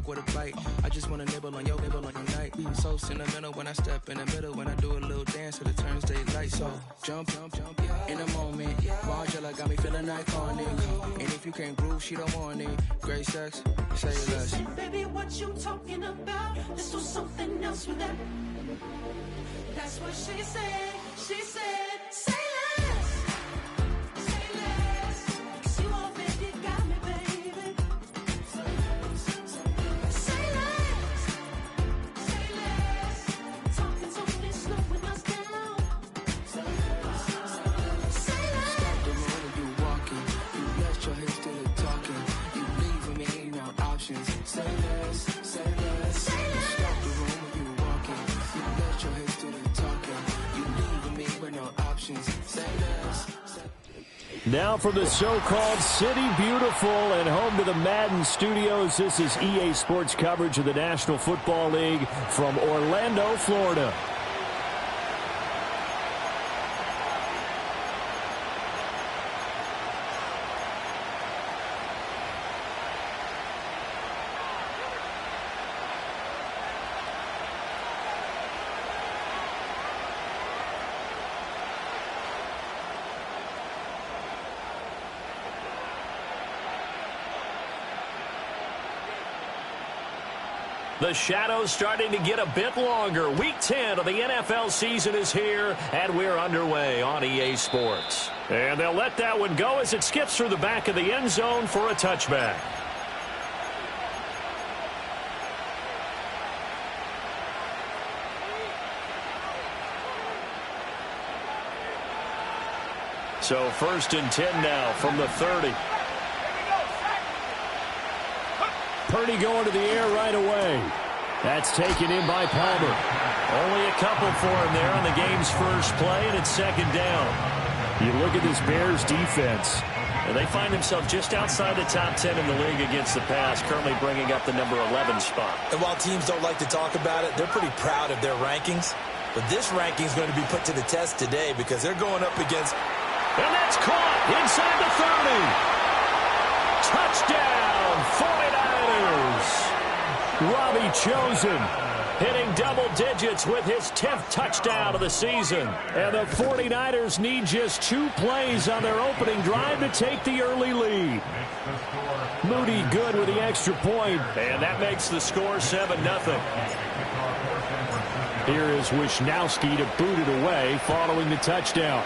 fork with a bite. I just wanna nibble on your night. So sentimental when I step in the middle, when I do a little dance till it turns daylight. So jump, in a moment. Margella got me feeling iconic. And if you can't groove, she don't want it. Great sex, say less. Baby, what you talking about? Let's do something else with that. That's what she said. She said, say less. Say less. 'Cause you already got me, baby. Say less. Say less. Talking softly, slowing us down. Say less. Stop the road when you walking. You let your hips do the talking. You leaving me ain't no options. Say less. Say less. Say less. Stop the road when you walking. You let your hips do the talking. You leaving me with no options. Say less. Now from the so-called City Beautiful and home to the Madden Studios, this is EA Sports coverage of the National Football League from Orlando, Florida. The shadow's starting to get a bit longer. Week 10 of the NFL season is here, and we're underway on EA Sports. And they'll let that one go as it skips through the back of the end zone for a touchback. So 1st and 10 now from the 30. Purdy going to the air right away. That's taken in by Palmer. Only a couple for him there on the game's first play, and it's 2nd down. You look at this Bears defense, and they find themselves just outside the top 10 in the league against the pass, currently bringing up the number 11 spot. And while teams don't like to talk about it, they're pretty proud of their rankings. But this ranking is going to be put to the test today because they're going up against... And that's caught inside the 30. Touchdown, 49ers. Robbie Chosen hitting double digits with his 10th touchdown of the season. And the 49ers need just 2 plays on their opening drive to take the early lead. Moody good with the extra point, and that makes the score 7-0. Here is Wisnowski to boot it away following the touchdown.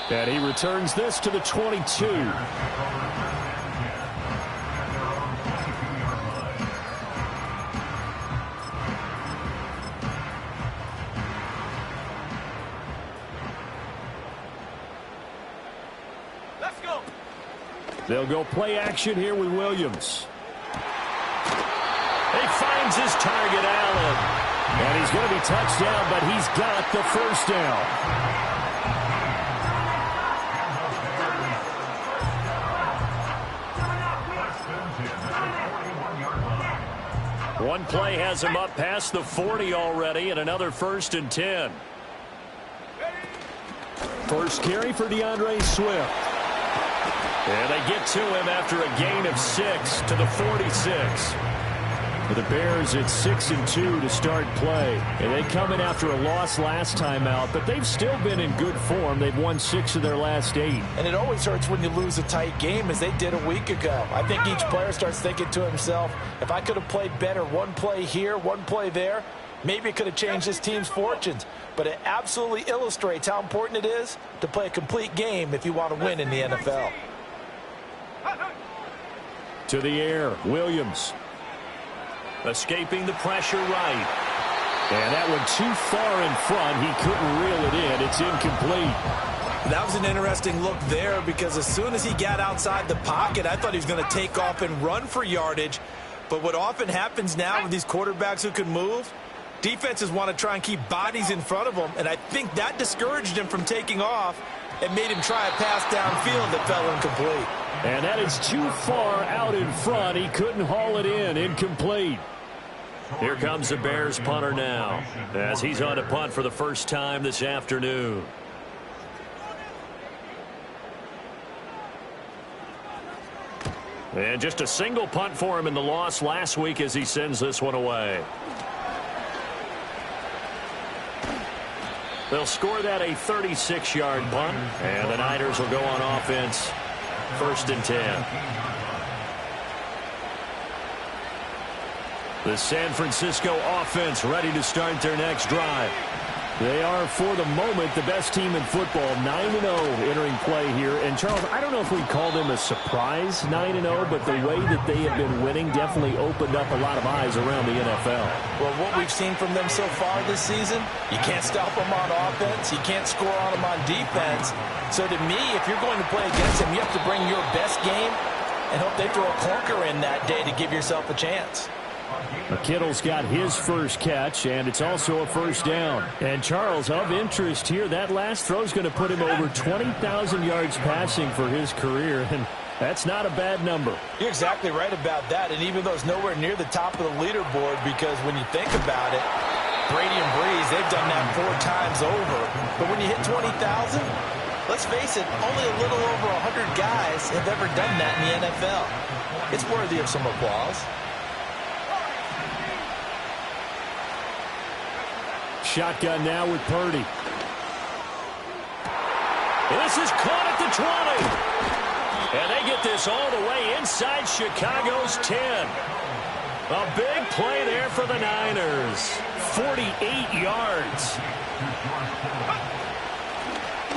And he returns this to the 22. Let's go. They'll go play action here with Williams. He finds his target, Allen. And he's going to be touched down, but he's got the first down. One play has him up past the 40 already, and another 1st and 10. First carry for DeAndre Swift. And they get to him after a gain of 6 to the 46. For the Bears, it's 6-2 to start play. And they come in after a loss last time out, but they've still been in good form. They've won 6 of their last 8. And it always hurts when you lose a tight game, as they did a week ago. I think each player starts thinking to himself, if I could have played better one play here, one play there, maybe it could have changed this team's fortunes. But it absolutely illustrates how important it is to play a complete game if you want to win in the NFL. To the air, Williams. Escaping the pressure right. And that one too far in front. He couldn't reel it in. It's incomplete. That was an interesting look there because as soon as he got outside the pocket, I thought he was going to take off and run for yardage. But what often happens now with these quarterbacks who can move, defenses want to try and keep bodies in front of them. And I think that discouraged him from taking off and made him try a pass downfield that fell incomplete. And that is too far out in front. He couldn't haul it in. Incomplete. Here comes the Bears punter now as he's on to punt for the first time this afternoon. And just a single punt for him in the loss last week as he sends this one away. They'll score that a 36-yard punt, and the Niners will go on offense 1st and 10. The San Francisco offense ready to start their next drive. They are, for the moment, the best team in football, 9-0 entering play here. And, Charles, I don't know if we'd call them a surprise 9-0, but the way that they have been winning definitely opened up a lot of eyes around the NFL. Well, what we've seen from them so far this season, you can't stop them on offense. You can't score on them on defense. So, to me, if you're going to play against them, you have to bring your best game and hope they throw a clunker in that day to give yourself a chance. Kittle's got his first catch, and it's also a first down. And, Charles, of interest here, that last throw is going to put him over 20,000 yards passing for his career, and that's not a bad number. You're exactly right about that, and even though it's nowhere near the top of the leaderboard, because when you think about it, Brady and Breeze, they've done that 4 times over. But when you hit 20,000, let's face it, only a little over 100 guys have ever done that in the NFL. It's worthy of some applause. Shotgun now with Purdy. This is caught at the 20. And they get this all the way inside Chicago's 10. A big play there for the Niners. 48 yards.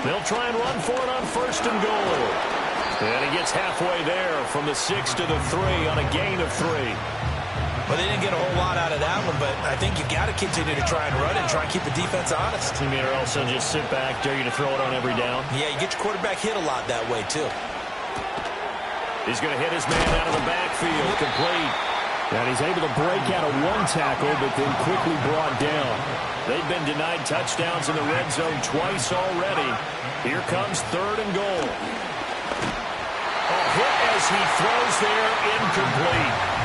They'll try and run for it on 1st and goal. And he gets halfway there from the 6 to the 3 on a gain of 3. Well, they didn't get a whole lot out of that one, but I think you got to continue to try and run and try and keep the defense honest. You mean, or else they'll just sit back, dare you to throw it on every down? Yeah, you get your quarterback hit a lot that way, too. He's going to hit his man out of the backfield, complete. And he's able to break out of 1 tackle, but then quickly brought down. They've been denied touchdowns in the red zone twice already. Here comes 3rd and goal. A hit as he throws there, incomplete.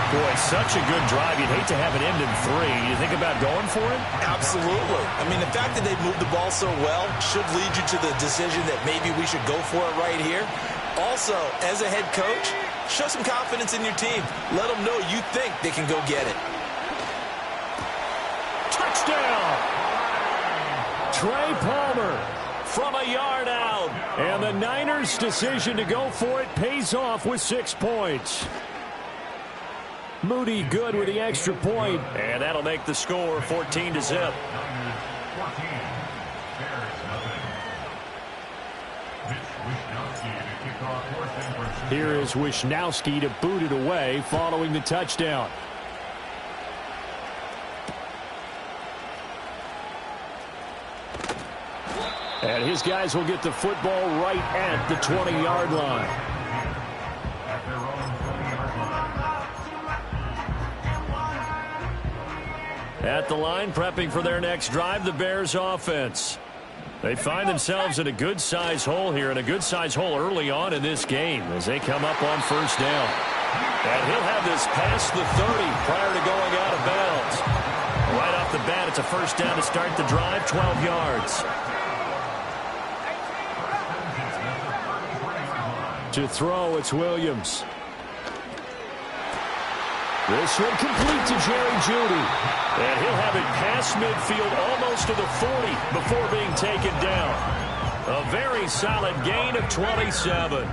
Boy, such a good drive. You'd hate to have it end in 3. You think about going for it? Absolutely. I mean, the fact that they've moved the ball so well should lead you to the decision that maybe we should go for it right here. Also, as a head coach, show some confidence in your team. Let them know you think they can go get it. Touchdown! Trey Palmer from a yard out. And the Niners' decision to go for it pays off with 6 points. Moody good with the extra point, and that'll make the score 14-0. Here is Wisnowski to boot it away following the touchdown. And his guys will get the football right at the 20-yard line. At the line, prepping for their next drive, the Bears offense. They find themselves in a good-sized hole here, and a good-sized hole early on in this game as they come up on 1st down. And he'll have this past the 30 prior to going out of bounds. Right off the bat, it's a 1st down to start the drive, 12 yards. To throw, it's Williams. This one complete to Jerry Jeudy. And he'll have it past midfield almost to the 40 before being taken down. A very solid gain of 27.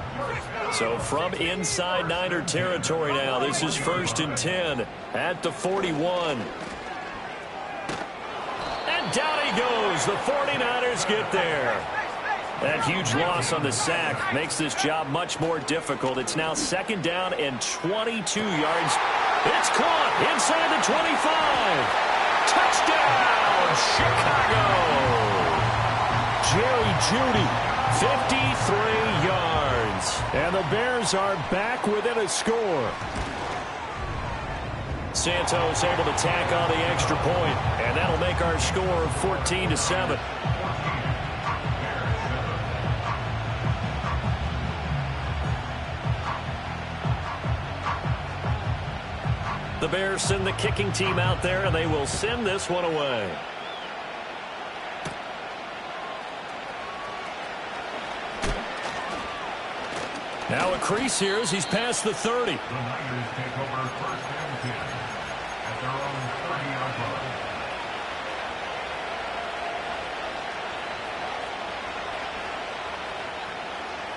So from inside Niner territory now, this is 1st and 10 at the 41. And down he goes. The 49ers get there. That huge loss on the sack makes this job much more difficult. It's now 2nd down and 22 yards. It's caught inside the 25. Touchdown, Chicago. Jerry Jeudy, 53 yards. And the Bears are back within a score. Santos able to tack on the extra point, and that'll make our score 14-7. The Bears send the kicking team out there, and they will send this one away. Now a crease here as he's past the 30. The Niners take over first and 10 at their own 30-yard line.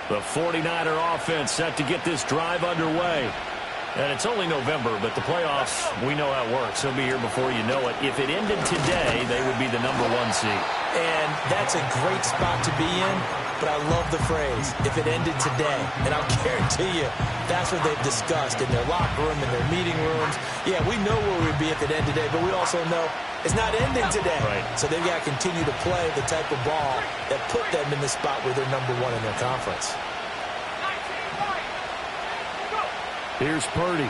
The 49er offense set to get this drive underway. And it's only November, but the playoffs, we know how it works. They'll be here before you know it. If it ended today, they would be the #1 seed. And that's a great spot to be in, but I love the phrase, if it ended today. And I'll guarantee you, that's what they've discussed in their locker room, in their meeting rooms. Yeah, we know where we'd be if it ended today, but we also know it's not ending today. Right. So they've got to continue to play the type of ball that put them in the spot where they're #1 in their conference. Here's Purdy.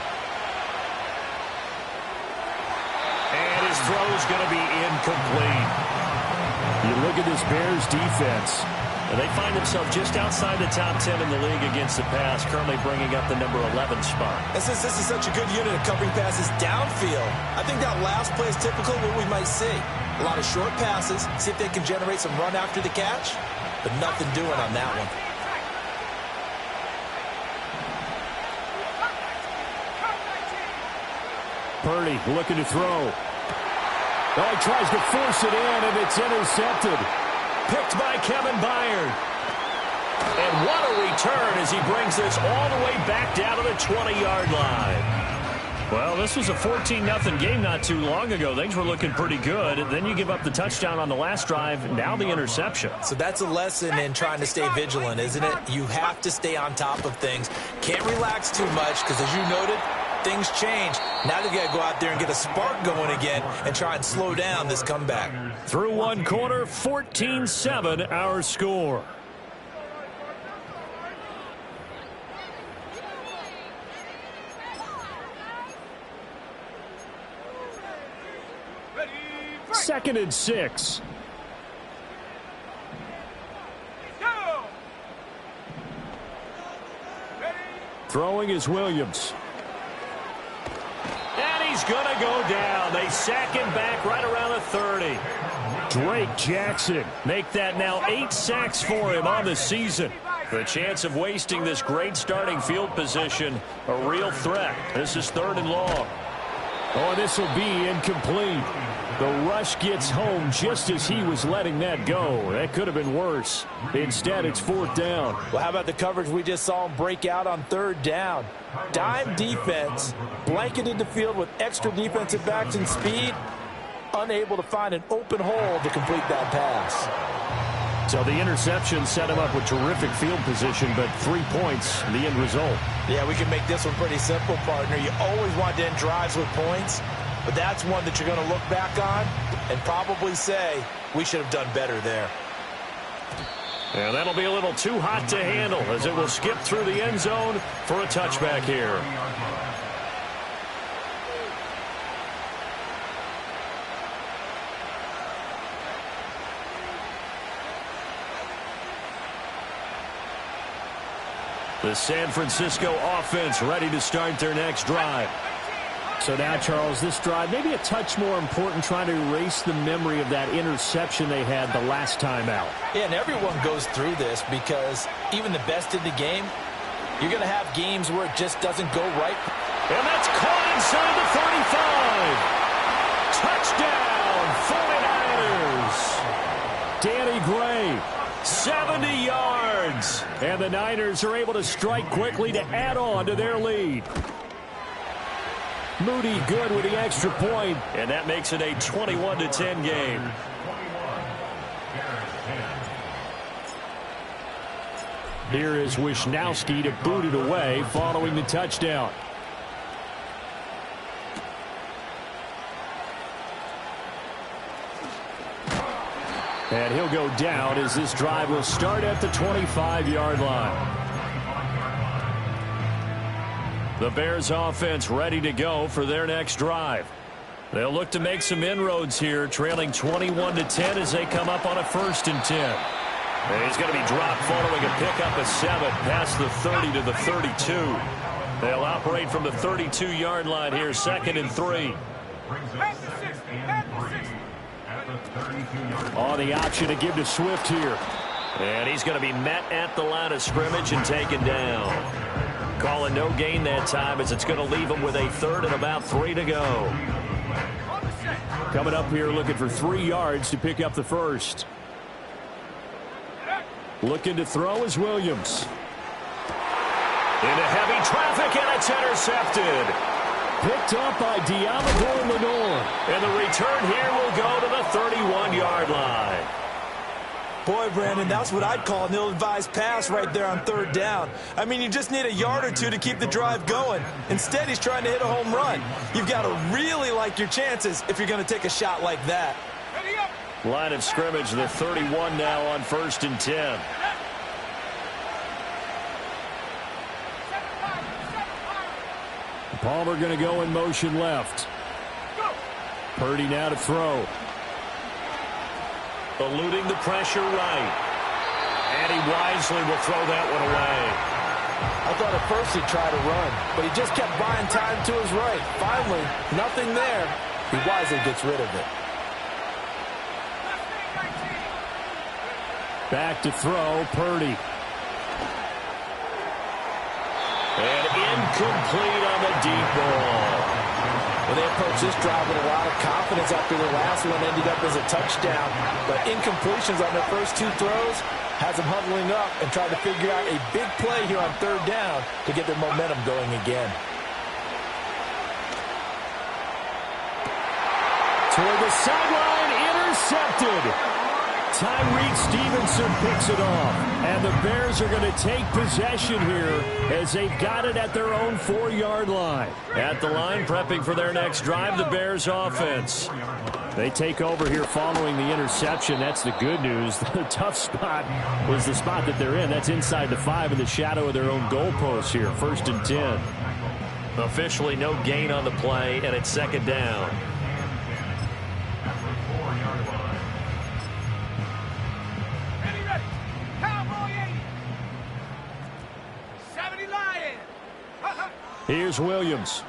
And his throw's going to be incomplete. You look at this Bears defense, and they find themselves just outside the top 10 in the league against the pass, currently bringing up the #11 spot. And since this is such a good unit of covering passes downfield, I think that last play is typical of what we might see. A lot of short passes, see if they can generate some run after the catch, but nothing doing on that one. Purdy looking to throw. Oh, he tries to force it in, and it's intercepted. Picked by Kevin Byard. And what a return as he brings this all the way back down to the 20-yard line. Well, this was a 14-0 game not too long ago. Things were looking pretty good. Then you give up the touchdown on the last drive, now the interception. So that's a lesson in trying to stay vigilant, isn't it? You have to stay on top of things. Can't relax too much because, as you noted, things change. Now they've got to go out there and get a spark going again and try and slow down this comeback. Through one quarter, 14-7 our score. Second and 6. Throwing is Williams. And he's going to go down. They sack him back right around the 30. Drake Jackson make that now 8 sacks for him on the season. The chance of wasting this great starting field position, a real threat. This is 3rd and long. Oh, this will be incomplete. The rush gets home just as he was letting that go. That could have been worse. Instead, it's 4th down. Well, how about the coverage we just saw him break out on 3rd down? Dime defense, blanketed the field with extra defensive backs and speed, unable to find an open hole to complete that pass. So the interception set him up with terrific field position, but 3 points, the end result. Yeah, we can make this one pretty simple, partner. You always want to end drives with points, but that's one that you're going to look back on and probably say, we should have done better there. And that'll be a little too hot to handle as it will skip through the end zone for a touchback here. The San Francisco offense ready to start their next drive. So now, Charles, this drive maybe a touch more important, trying to erase the memory of that interception they had the last time out. Yeah, and everyone goes through this because even the best in the game, you're going to have games where it just doesn't go right. And that's caught inside the 35. Touchdown, 49ers. Danny Gray, 70 yards. And the Niners are able to strike quickly to add on to their lead. Moody good with the extra point, and that makes it a 21-10 game. Here is Wisnowski to boot it away following the touchdown. And he'll go down as this drive will start at the 25-yard line. The Bears offense ready to go for their next drive. They'll look to make some inroads here, trailing 21-10 as they come up on a 1st and 10. And he's going to be dropped following a pickup of 7 past the 30 to the 32. They'll operate from the 32-yard line here, 2nd and 3. On the option to give to Swift here. And he's going to be met at the line of scrimmage and taken down. Calling no gain that time as it's going to leave him with a third and about 3 to go. Coming up here looking for 3 yards to pick up the first. Looking to throw is Williams. Into heavy traffic, and it's intercepted. Picked up by Diamador Lenore. And the return here will go to the 31-yard line. Boy, Brandon, that's what I'd call an ill-advised pass right there on 3rd down. I mean, you just need a yard or two to keep the drive going. Instead, he's trying to hit a home run. You've got to really like your chances if you're going to take a shot like that. Line of scrimmage, the 31 now on 1st and 10. Palmer going to go in motion left. Purdy now to throw. Eluding the pressure right. And he wisely will throw that one away. I thought at first he'd try to run, but he just kept buying time to his right. Finally, nothing there. He wisely gets rid of it. Back to throw, Purdy. And incomplete on the deep ball. Well, they approached this drive with a lot of confidence after their last one ended up as a touchdown. But incompletions on their first 2 throws has them huddling up and trying to figure out a big play here on 3rd down to get their momentum going again. Toward the sideline, intercepted. Tyreek Stevenson picks it off. And the Bears are going to take possession here as they've got it at their own 4-yard line. At the line, prepping for their next drive, the Bears offense. They take over here following the interception. That's the good news. The tough spot was the spot that they're in. That's inside the 5 in the shadow of their own goalpost here. 1st and 10. Officially no gain on the play, and it's 2nd down. Here's Williams.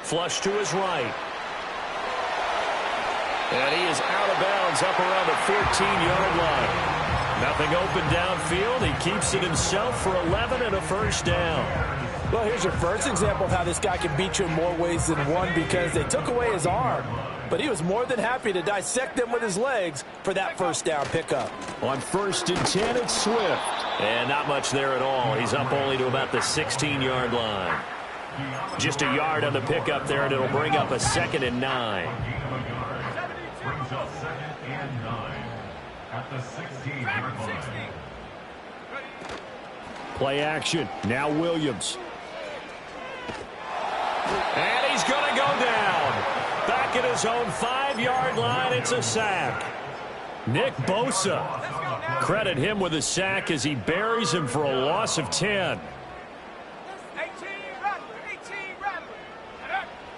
Flush to his right. And he is out of bounds up around the 14-yard line. Nothing open downfield. He keeps it himself for 11 and a 1st down. Well, here's your first example of how this guy can beat you in more ways than one because they took away his arm. But he was more than happy to dissect them with his legs for that 1st down pickup. On 1st and 10, it's Swift. And not much there at all. He's up only to about the 16-yard line. Just a yard on the pickup there, and it'll bring up a 2nd and 9. Brings up 2nd and 9 at the 16-yard line. Play action. Now Williams. And he's going to go down. Back at his own 5-yard line, it's a sack. Nick Bosa. Credit him with a sack as he buries him for a loss of 10.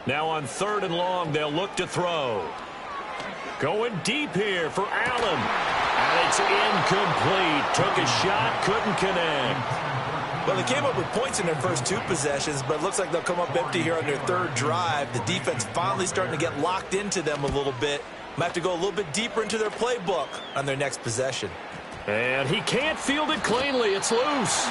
Now on 3rd and long, they'll look to throw. Going deep here for Allen. And it's incomplete. Took a shot, couldn't connect. Well, they came up with points in their first 2 possessions, but it looks like they'll come up empty here on their 3rd drive. The defense finally starting to get locked into them a little bit. Might have to go a little bit deeper into their playbook on their next possession. And he can't field it cleanly. It's loose.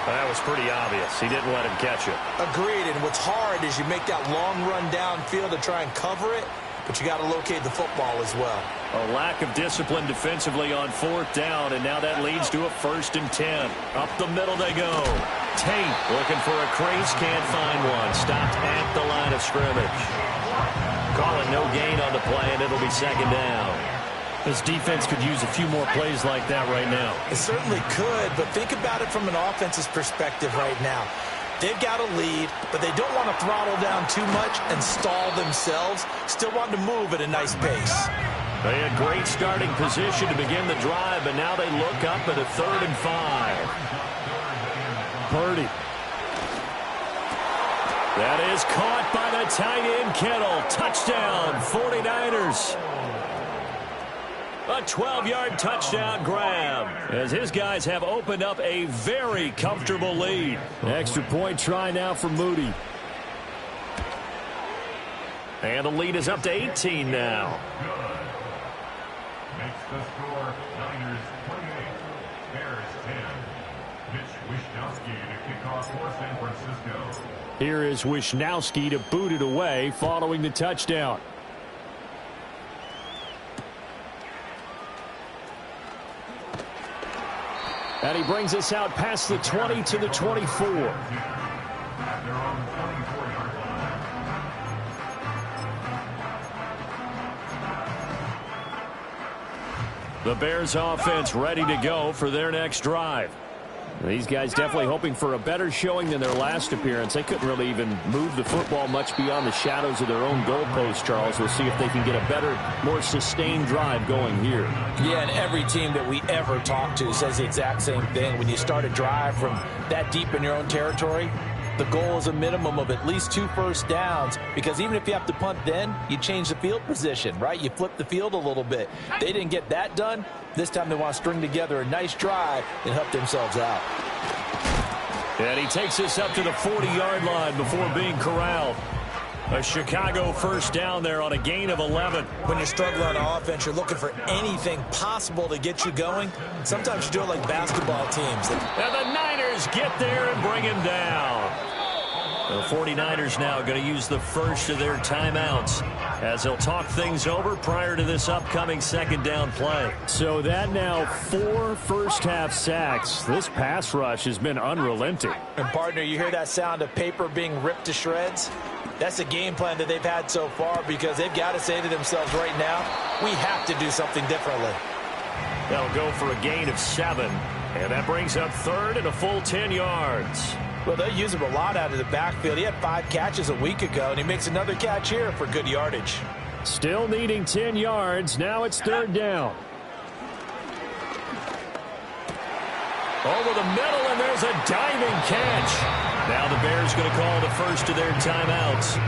That was pretty obvious. He didn't let him catch it. Agreed, and what's hard is you make that long run downfield to try and cover it, but you got to locate the football as well. A lack of discipline defensively on 4th down, and now that leads to a 1st and 10. Up the middle they go. Tate looking for a crease, can't find one. Stopped at the line of scrimmage. Calling no gain on the play, and it'll be 2nd down. This defense could use a few more plays like that right now. It certainly could, but think about it from an offense's perspective right now. They've got a lead, but they don't want to throttle down too much and stall themselves. Still want to move at a nice pace. They had great starting position to begin the drive, but now they look up at a 3rd and 5. Purdy. That is caught by the tight end, Kittle. Touchdown, 49ers. A 12-yard touchdown grab as his guys have opened up a very comfortable lead. Extra point try now for Moody. And the lead is up to 18 now. Makes the score Niners 28, Bears 10. Mitch Wishnowsky to kick off for San Francisco. Here is Wishnowsky to boot it away following the touchdown. And he brings us out past the 20 to the 24. At their own 24-yard line. The Bears offense ready to go for their next drive. These guys definitely hoping for a better showing than their last appearance. They couldn't really even move the football much beyond the shadows of their own goalpost, Charles. We'll see if they can get a better, more sustained drive going here. Yeah, and every team that we ever talk to says the exact same thing. When you start a drive from that deep in your own territory, the goal is a minimum of at least 2 first downs, because even if you have to punt then, you change the field position, right? You flip the field a little bit. They didn't get that done. This time they want to string together a nice drive and help themselves out. And he takes us up to the 40-yard line before being corralled. A Chicago first down there on a gain of 11. When you're struggling on offense, you're looking for anything possible to get you going. Sometimes you do it like basketball teams. And the Niners get there and bring him down. The 49ers now going to use the first of their timeouts as they'll talk things over prior to this upcoming second down play. So that now 4 first-half sacks. This pass rush has been unrelenting. And, partner, you hear that sound of paper being ripped to shreds? That's the game plan that they've had so far, because they've got to say to themselves right now, we have to do something differently. They'll go for a gain of 7, and that brings up third and a full 10 yards. Well, they use him a lot out of the backfield. He had 5 catches a week ago, and he makes another catch here for good yardage. Still needing 10 yards. Now it's third down. Over the middle, and there's a diving catch. Now the Bears going to call the first of their timeouts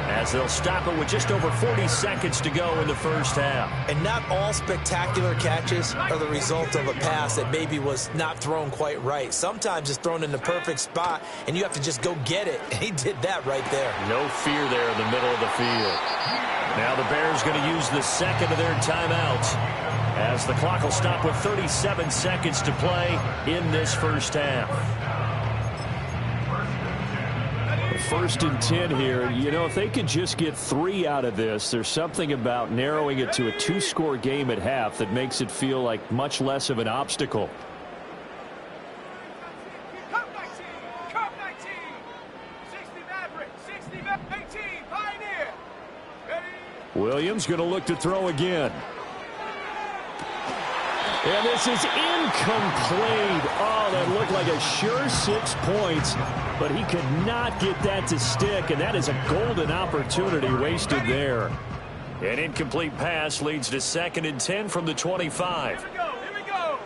as they'll stop it with just over 40 seconds to go in the first half. And not all spectacular catches are the result of a pass that maybe was not thrown quite right. Sometimes it's thrown in the perfect spot, and you have to just go get it. And he did that right there. No fear there in the middle of the field. Now the Bears going to use the second of their timeouts as the clock will stop with 37 seconds to play in this first half. First and 10 here. You know, if they could just get 3 out of this, there's something about narrowing it to a 2-score game at half that makes it feel like much less of an obstacle. Cup 19, 60 Maverick, 60 18, Pioneer. Ready? Williams going to look to throw again. And this is incomplete. Oh, that looked like a sure 6 points, but he could not get that to stick, and that is a golden opportunity wasted there. An incomplete pass leads to second and 10 from the 25. Here we go.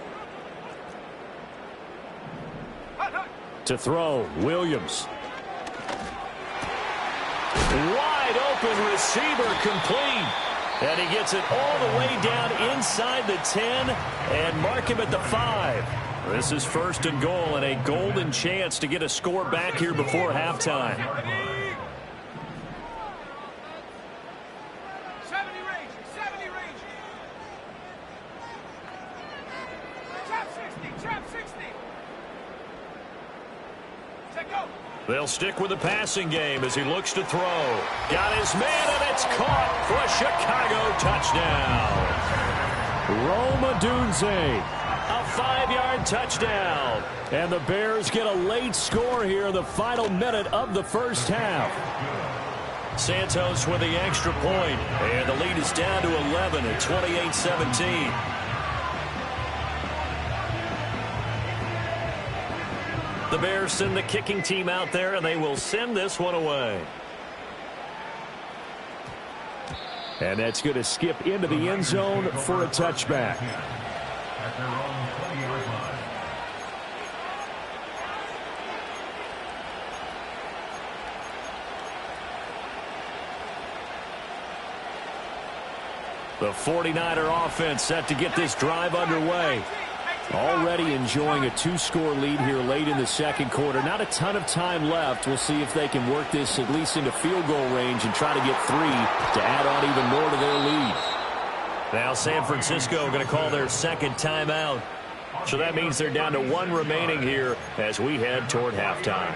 To throw, Williams. Wide open receiver, complete. And he gets it all the way down inside the 10 and mark him at the 5. This is first and goal and a golden chance to get a score back here before halftime. 70 range. Trap 60. Check go. They'll stick with the passing game as he looks to throw. Got his man, and it's caught for a Chicago touchdown. Rome Odunze, a 5-yard touchdown. And the Bears get a late score here in the final minute of the first half. Santos with the extra point, and the lead is down to 11 at 28-17. The Bears send the kicking team out there, and they will send this one away. And that's going to skip into the end zone for a touchback. At their own 20-yard line. The 49er offense set to get this drive underway. Already enjoying a 2-score lead here late in the second quarter. Not a ton of time left. We'll see if they can work this at least into field goal range and try to get 3 to add on even more to their lead. Now San Francisco going to call their second timeout. So that means they're down to 1 remaining here as we head toward halftime.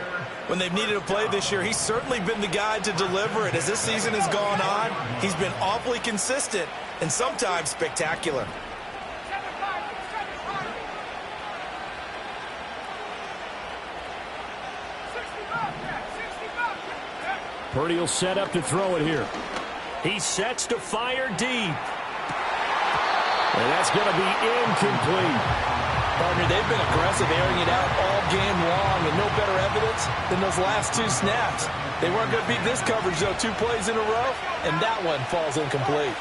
When they've needed a play this year, he's certainly been the guy to deliver it. As this season has gone on, he's been awfully consistent and sometimes spectacular. Purdy will set up to throw it here. He sets to fire deep. And that's going to be incomplete. Partner, they've been aggressive, airing it out all game long, and no better evidence than those last 2 snaps. They weren't going to beat this coverage, though. 2 plays in a row, and that one falls incomplete.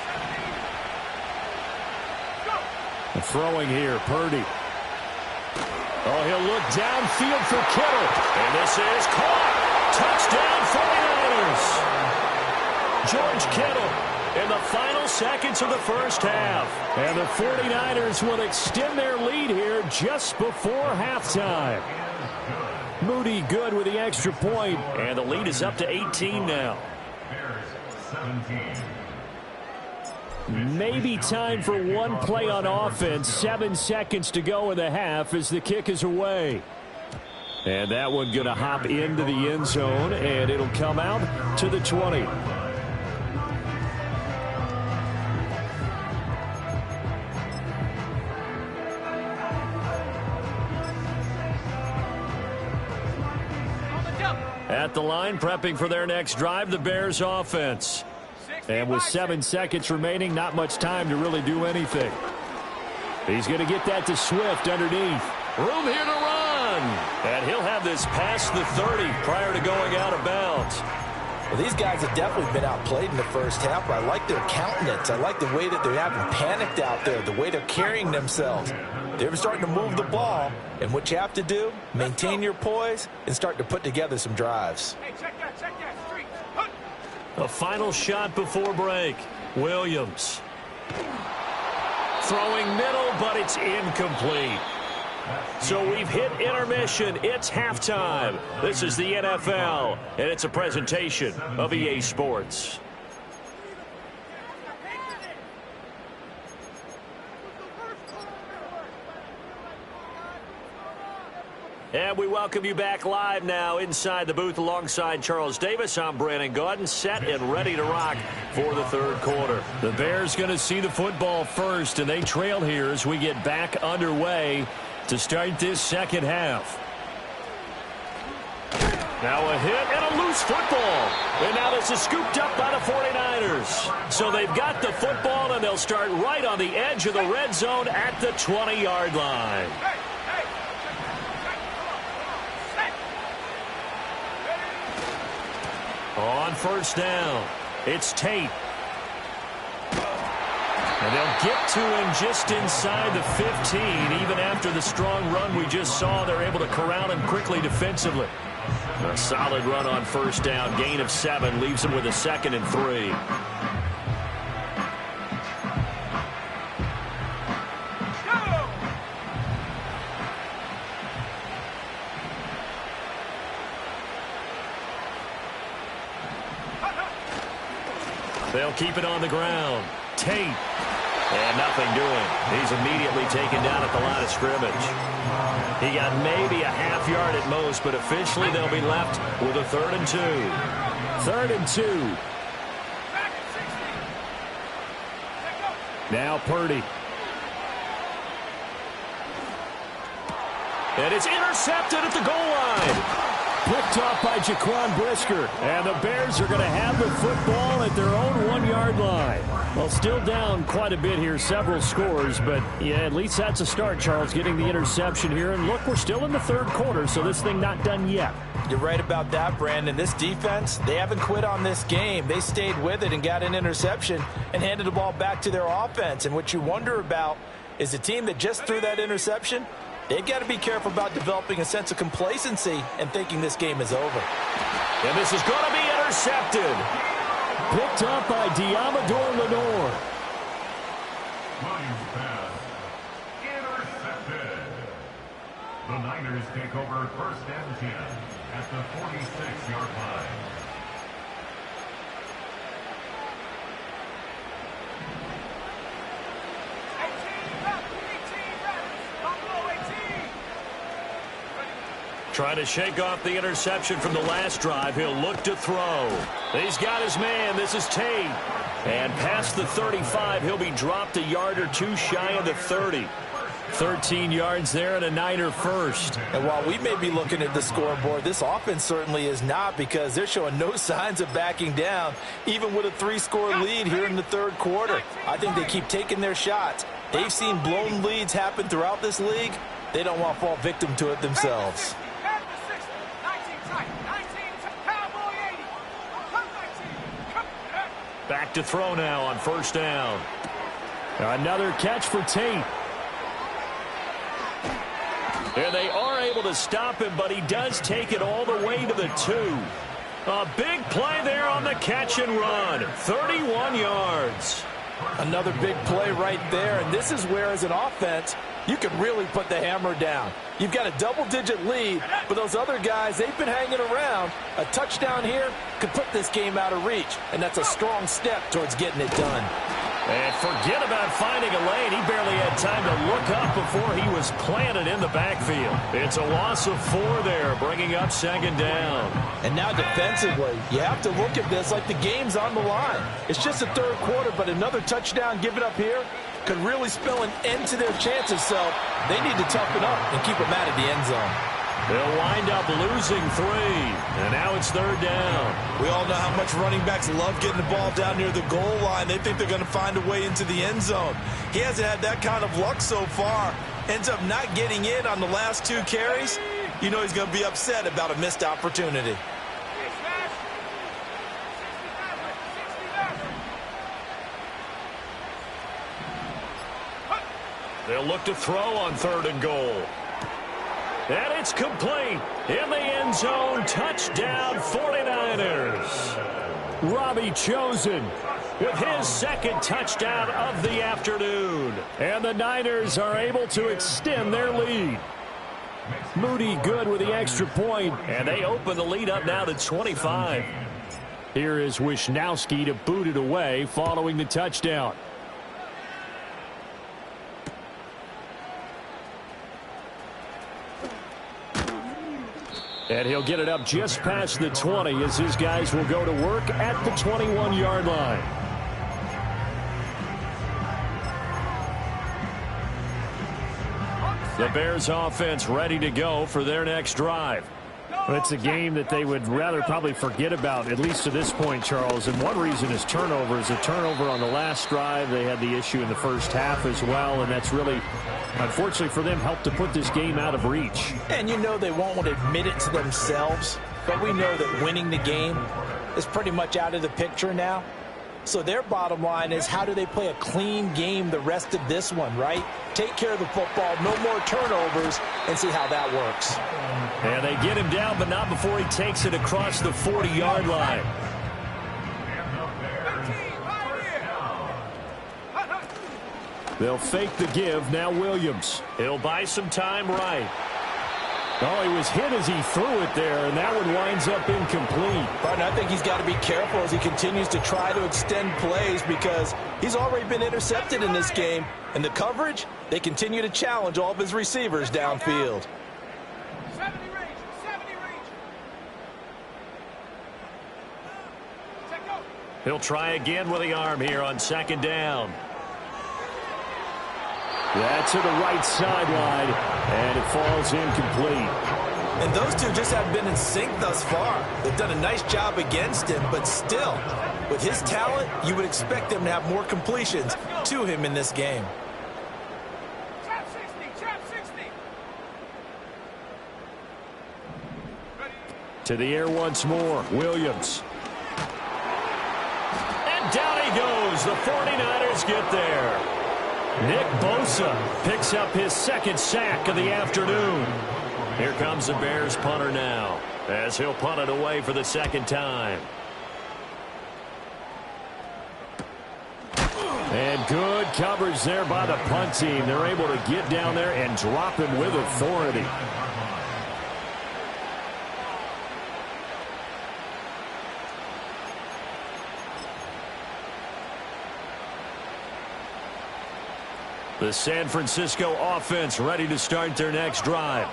Throwing here, Purdy. Oh, he'll look downfield for Kittle. And this is caught. Touchdown 49ers. George Kittle in the final seconds of the first half. And the 49ers will extend their lead here just before halftime. Moody good with the extra point. And the lead is up to 18 now. Maybe time for one play on offense. 7 seconds to go in the half as the kick is away. And that one going to hop into the end zone, and it'll come out to the 20. At the line, prepping for their next drive, the Bears offense. And with 7 seconds remaining, not much time to really do anything. He's going to get that to Swift underneath. Room here to run. And he'll have this past the 30 prior to going out of bounds. Well, these guys have definitely been outplayed in the first half, but I like their countenance. I like the way that they're having panicked out there, the way they're carrying themselves. They're starting to move the ball, and what you have to do, maintain your poise and start to put together some drives. Hey, check that street. A final shot before break. Williams. Throwing middle, but it's incomplete. So we've hit intermission. It's halftime. This is the NFL, and it's a presentation of EA Sports. And we welcome you back live now inside the booth alongside Charles Davis. I'm Brandon Gaudin, set and ready to rock for the third quarter. The Bears going to see the football first, and they trail here as we get back underway to start this second half. Now a hit and a loose football. And now this is scooped up by the 49ers. So they've got the football, and they'll start right on the edge of the red zone at the 20-yard line. On first down, it's Tate. And they'll get to him just inside the 15. Even after the strong run we just saw, they're able to corral him quickly defensively. A solid run on first down. Gain of 7 leaves him with a 2nd and 3. They'll keep it on the ground. Tate. And nothing doing. He's immediately taken down at the line of scrimmage. He got maybe a half yard at most, but officially they'll be left with a 3rd and 2. 3rd and 2. Now Purdy. And it's intercepted at the goal line. Picked off by Jaquan Brisker. And the Bears are going to have the football at their own 1-yard line. Well, still down quite a bit here, several scores, but yeah, at least that's a start, Charles, getting the interception here. And look, we're still in the third quarter, so this thing not done yet. You're right about that, Brandon. This defense, they haven't quit on this game. They stayed with it and got an interception and handed the ball back to their offense. And what you wonder about is the team that just threw that interception, they've got to be careful about developing a sense of complacency and thinking this game is over. And this is going to be intercepted. Picked up by Diamador Lenore. Williams pass. Intercepted. The Niners take over 1st and 10 at the 46-yard line. Trying to shake off the interception from the last drive. He'll look to throw. He's got his man. This is Tate. And past the 35, he'll be dropped a yard or two shy of the 30. 13 yards there and a Niner first. And while we may be looking at the scoreboard, this offense certainly is not, because they're showing no signs of backing down, even with a 3-score lead here in the third quarter. I think they keep taking their shots. They've seen blown leads happen throughout this league. They don't want to fall victim to it themselves. Back to throw now on first down. Another catch for Tate. And they are able to stop him, but he does take it all the way to the 2. A big play there on the catch and run. 31 yards. Another big play right there, and this is where, as an offense, you can really put the hammer down. You've got a double-digit lead, but those other guys, they've been hanging around. A touchdown here could put this game out of reach, and that's a strong step towards getting it done. And forget about finding a lane. He barely had time to look up before he was planted in the backfield. It's a loss of 4 there, bringing up second down. And now defensively, you have to look at this like the game's on the line. It's just the third quarter, but another touchdown given up here could really spell an end to their chances, so they need to toughen up and keep them out of the end zone. They'll wind up losing 3, and now it's third down. We all know how much running backs love getting the ball down near the goal line. They think they're going to find a way into the end zone. He hasn't had that kind of luck so far. Ends up not getting in on the last 2 carries. You know he's going to be upset about a missed opportunity. They'll look to throw on 3rd and goal. And it's complete. In the end zone, touchdown 49ers. Robbie Chosen with his second touchdown of the afternoon. And the Niners are able to extend their lead. Moody good with the extra point, and they open the lead up now to 25. Here is Wishnowski to boot it away following the touchdown. And he'll get it up just past the 20 as his guys will go to work at the 21-yard line. The Bears offense ready to go for their next drive. Well, it's a game that they would rather probably forget about, at least to this point, Charles. And one reason is turnovers. A turnover on the last drive. They had the issue in the first half as well, and that's really, unfortunately for them, helped to put this game out of reach. And you know they won't want to admit it to themselves, but we know that winning the game is pretty much out of the picture now. So their bottom line is, how do they play a clean game the rest of this one, right? Take care of the football, no more turnovers, and see how that works. And they get him down, but not before he takes it across the 40-yard line. They'll fake the give. Now Williams. He'll buy some time right. Oh, he was hit as he threw it there, and that one winds up incomplete. But I think he's got to be careful as he continues to try to extend plays, because he's already been intercepted in this game. And the coverage, they continue to challenge all of his receivers downfield. 70 range, 70 range. Check go. He'll try again with the arm here on second down. That's to the right sideline, and it falls incomplete. And those two just haven't been in sync thus far. They've done a nice job against him, but still, with his talent, you would expect them to have more completions to him in this game. Trap 60, trap 60. To the air once more, Williams. And down he goes. The 49ers get there. Nick Bosa picks up his second sack of the afternoon. Here comes the Bears punter now, as he'll punt it away for the second time. And good coverage there by the punt team. They're able to get down there and drop him with authority. The San Francisco offense ready to start their next drive.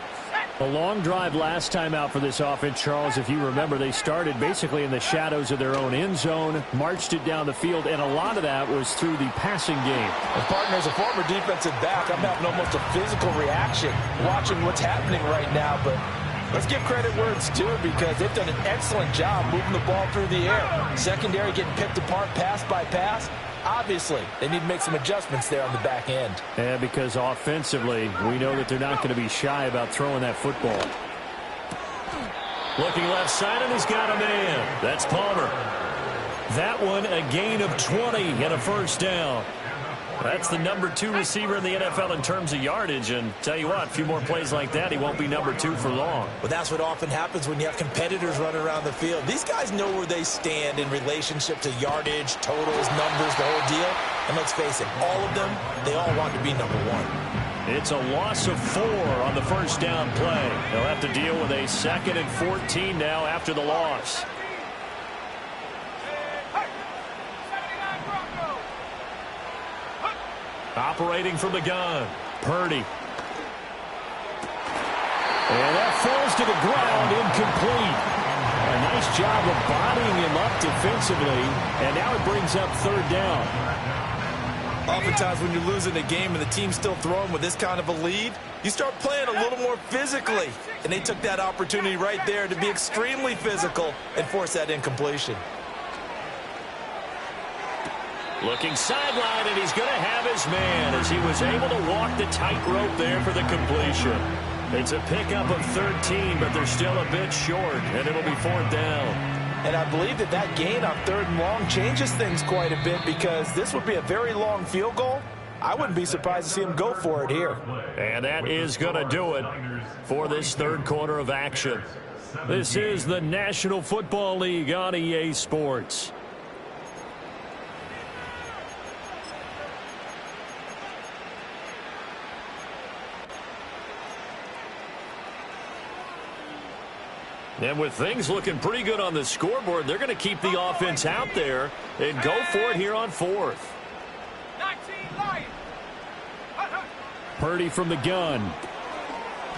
A long drive last time out for this offense, Charles. If you remember, they started basically in the shadows of their own end zone, marched it down the field, and a lot of that was through the passing game. And partner, as a former defensive back, I'm having almost a physical reaction watching what's happening right now. But let's give credit where it's due because they've done an excellent job moving the ball through the air. Secondary getting picked apart pass by pass. Obviously, they need to make some adjustments there on the back end. Yeah, because offensively, we know that they're not going to be shy about throwing that football. Looking left side, and he's got a man. That's Palmer. That one, a gain of 20 and a first down. That's the number 2 receiver in the NFL in terms of yardage. And tell you what, a few more plays like that, he won't be number 2 for long. Well, that's what often happens when you have competitors running around the field. These guys know where they stand in relationship to yardage, totals, numbers, the whole deal. And let's face it, all of them, they all want to be number 1. It's a loss of 4 on the first down play. They'll have to deal with a 2nd and 14 now after the loss. Operating from the gun, Purdy. And that falls to the ground, incomplete. A nice job of bodying him up defensively, and now it brings up 3rd down. Oftentimes when you're losing a game and the team's still throwing with this kind of a lead, you start playing a little more physically. And they took that opportunity right there to be extremely physical and force that incompletion. Looking sideline, and he's going to have his man as he was able to walk the tightrope there for the completion. It's a pickup of 13, but they're still a bit short, and it'll be 4th down. And I believe that gain on 3rd and long changes things quite a bit because this would be a very long field goal. I wouldn't be surprised to see him go for it here. And that is going to do it for this 3rd quarter of action. This is the National Football League on EA Sports. And with things looking pretty good on the scoreboard, they're going to keep the offense out there and go for it here on 4th. 19 Lions. Purdy from the gun.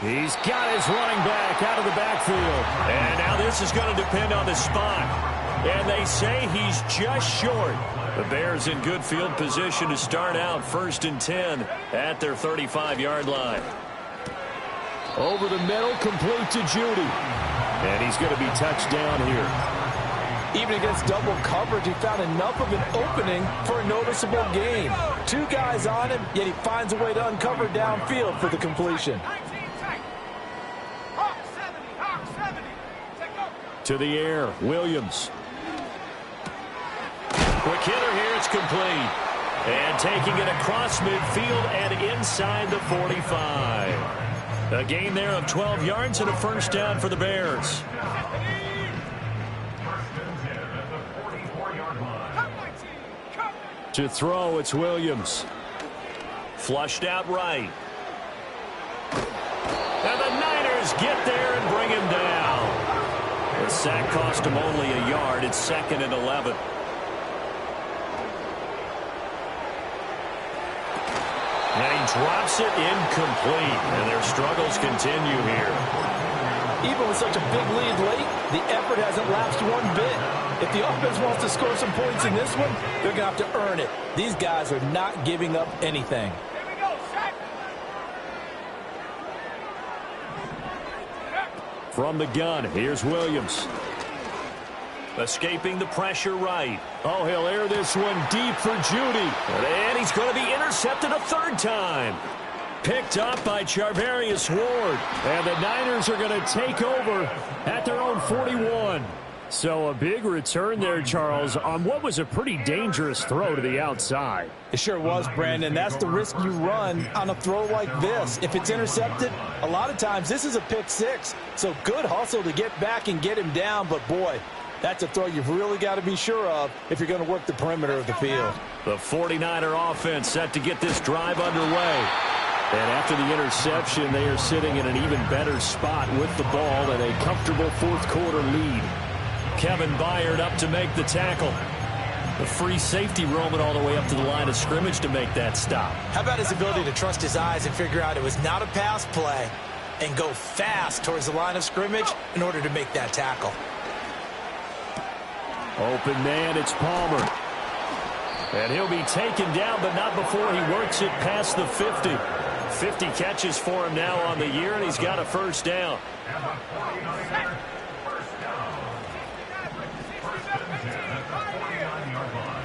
He's got his running back out of the backfield. And now this is going to depend on the spot. And they say he's just short. The Bears in good field position to start out 1st and 10 at their 35-yard line. Over the middle, complete to Judy. And he's going to be touched down here. Even against double coverage, he found enough of an opening for a noticeable gain. 2 guys on him, yet he finds a way to uncover downfield for the completion. 19 tight. Hawk 70. Hawk 70. Take over. To the air, Williams. Quick hitter here, it's complete. And taking it across midfield and inside the 45. A gain there of 12 yards and a first down for the Bears. To throw, it's Williams. Flushed out right. And the Niners get there and bring him down. The sack cost him only a yard. It's 2nd and 11. And he drops it incomplete, and their struggles continue here. Even with such a big lead late, the effort hasn't lapsed one bit. If the offense wants to score some points in this one, they're going to have to earn it. These guys are not giving up anything. Here we go, sack. From the gun, here's Williams. Escaping the pressure right. Oh, he'll air this one deep for Judy. And he's going to be intercepted a 3rd time. Picked up by Charvarius Ward. And the Niners are going to take over at their own 41. So a big return there, Charles, on what was a pretty dangerous throw to the outside. It sure was, Brandon. That's the risk you run on a throw like this. If it's intercepted, a lot of times this is a pick 6. So good hustle to get back and get him down. But, boy, that's a throw you've really got to be sure of if you're going to work the perimeter of the field. The 49er offense set to get this drive underway. And after the interception, they are sitting in an even better spot with the ball and a comfortable 4th quarter lead. Kevin Byard up to make the tackle. The free safety roaming all the way up to the line of scrimmage to make that stop. How about his ability to trust his eyes and figure out it was not a pass play? and go fast towards the line of scrimmage in order to make that tackle. Open man, it's Palmer. And he'll be taken down, but not before he works it past the 50. 50 catches for him now on the year, and he's got a first down. And the 49ers, first down. First and 10 at the 49-yard line.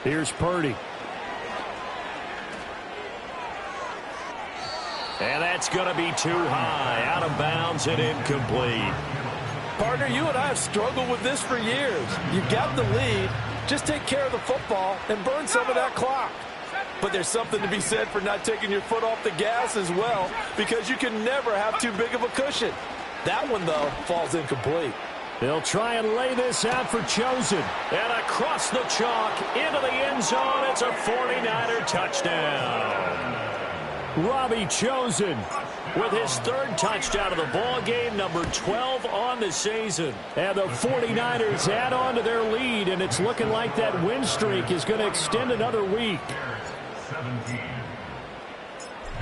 Here's Purdy. And that's going to be too high. Out of bounds and incomplete. Partner, you and I have struggled with this for years. You've got the lead. Just take care of the football and burn some of that clock. But there's something to be said for not taking your foot off the gas as well, because you can never have too big of a cushion. That one, though, falls incomplete. They'll try and lay this out for Chosen. And across the chalk, into the end zone, it's a 49er touchdown. Robbie Chosen with his third touchdown of the ball game, number 12 on the season. And the 49ers add on to their lead, and it's looking like that win streak is going to extend another week.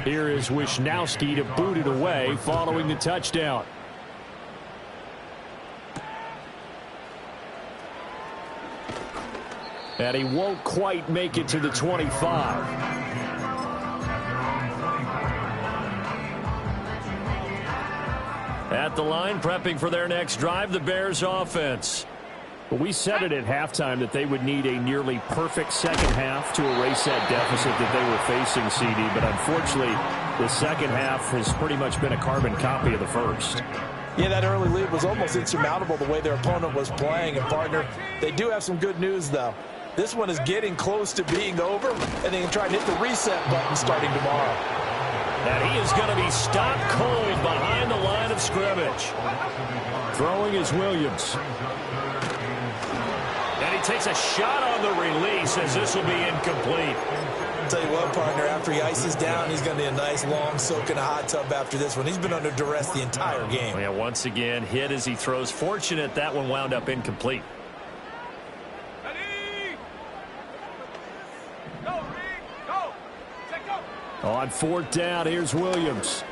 Here is Wishnowski to boot it away following the touchdown. And he won't quite make it to the 25. At the line, prepping for their next drive, the Bears offense. But we said it at halftime that they would need a nearly perfect second half to erase that deficit that they were facing, CD. But unfortunately, the second half has pretty much been a carbon copy of the first. Yeah, that early lead was almost insurmountable the way their opponent was playing. And, partner, they do have some good news, though. This one is getting close to being over, and they can try and hit the reset button starting tomorrow. And he is going to be stopped cold behind the line of scrimmage. Throwing is Williams. And he takes a shot on the release as this will be incomplete. I'll tell you what, partner, after he ices down, he's going to need a nice long soak in a hot tub after this one. He's been under duress the entire game. Yeah, once again, hit as he throws. Fortunate that one wound up incomplete. On fourth down, here's Williams.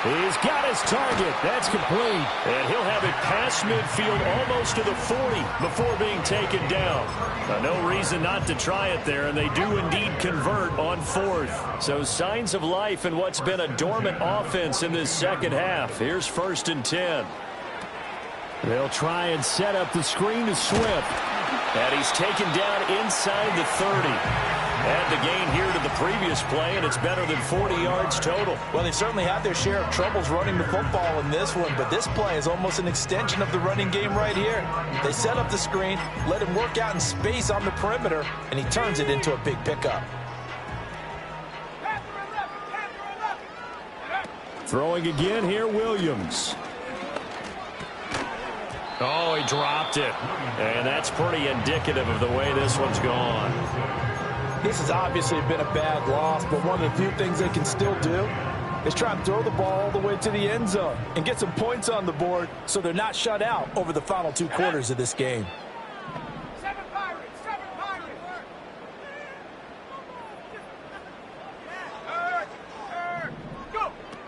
He's got his target. That's complete. And he'll have it past midfield almost to the 40 before being taken down. Now, no reason not to try it there, and they do indeed convert on fourth. So signs of life in what's been a dormant offense in this second half. Here's first and 10. They'll try and set up the screen to Swift. And he's taken down inside the 30. Add the gain here to the previous play, and it's better than 40 yards total. Well, they certainly had their share of troubles running the football in this one, but this play is almost an extension of the running game right here. They set up the screen, let him work out in space on the perimeter, and he turns it into a big pickup. Throwing again here, Williams. Oh, he dropped it. And that's pretty indicative of the way this one's gone. This has obviously been a bad loss, but one of the few things they can still do is try and throw the ball all the way to the end zone and get some points on the board so they're not shut out over the final 2 quarters of this game.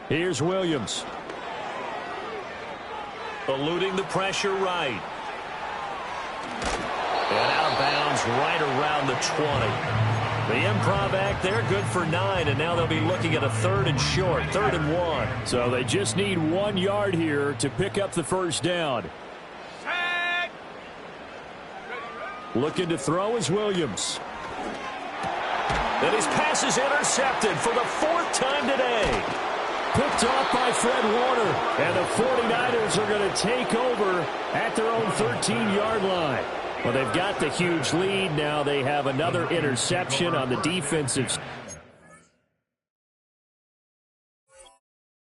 Here's Williams. Eluding the pressure right. And out of bounds right around the 20. The improv act there, good for 9, and now they'll be looking at a 3rd and short, 3rd and 1. So they just need 1 yard here to pick up the first down. Looking to throw is Williams. And his pass is intercepted for the 4th time today. Picked off by Fred Warner, and the 49ers are going to take over at their own 13-yard line. Well, they've got the huge lead. Now they have another interception on the defensive